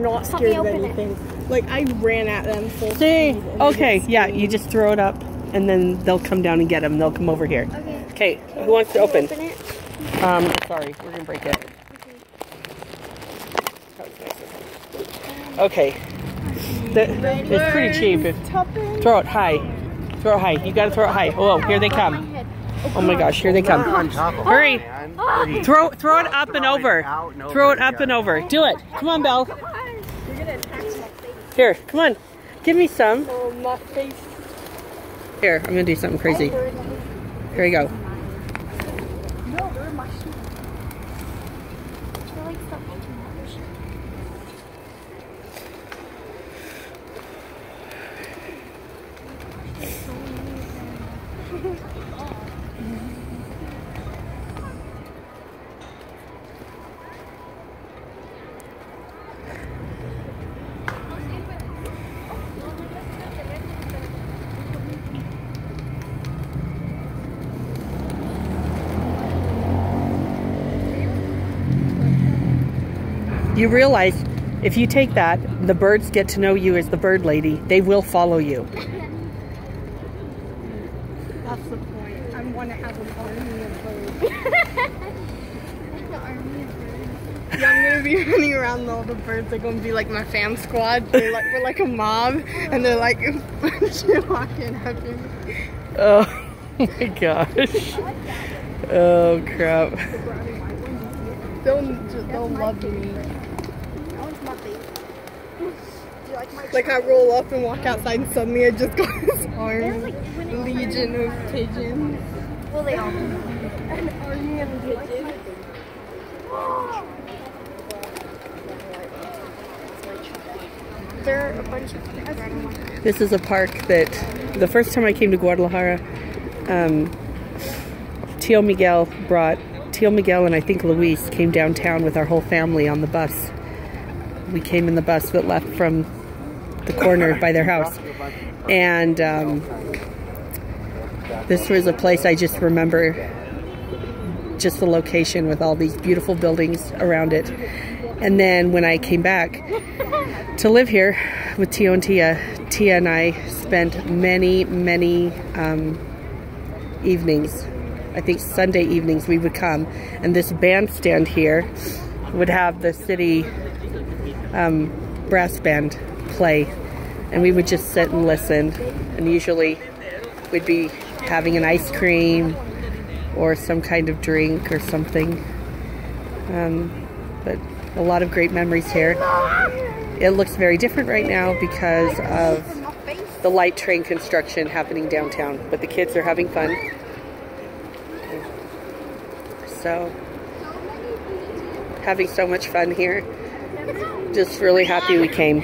Not scared of anything. Like, I ran at them full speed. Okay, yeah, you just throw it up and then they'll come down and get them. They'll come over here. Okay, who wants to open? it? Sorry, we're gonna break it. Okay. It's pretty cheap. Throw it high. Throw it high. You gotta throw it high. Oh, here they come. Oh my gosh, here they come. Hurry. Throw it up and over. Throw it up and over. Do it. Come on, Belle. Here, come on. Give me some. Oh, my face. Here, I'm gonna do something crazy. Here we go. No, they're my shoes. You realize if you take that, the birds get to know you as the bird lady. They will follow you. That's the point. I want to have an army of birds. Yeah, I'm going to be running around and all the birds are going to be like my fam squad. We're like a mob and they're like walking after me. Oh my gosh. Oh crap. They'll love me. Like I roll up and walk outside and suddenly I just got this legion of pigeons. Well, they all an army of pigeons. There are a bunch of pigeons. This is a park that the first time I came to Guadalajara, Tio Miguel and I think Luis came downtown with our whole family on the bus. We came in the bus that left from the corner by their house. And this was a place I just remember, just the location with all these beautiful buildings around it. And then when I came back to live here with Tio and Tia and I spent many evenings. I think Sunday evenings we would come, and this bandstand here would have the city brass band play, and we would just sit and listen, and usually we'd be having an ice cream or some kind of drink or something. But a lot of great memories here. It looks very different right now because of the light train construction happening downtown, but the kids are having fun. So, having so much fun here. Just really happy we came.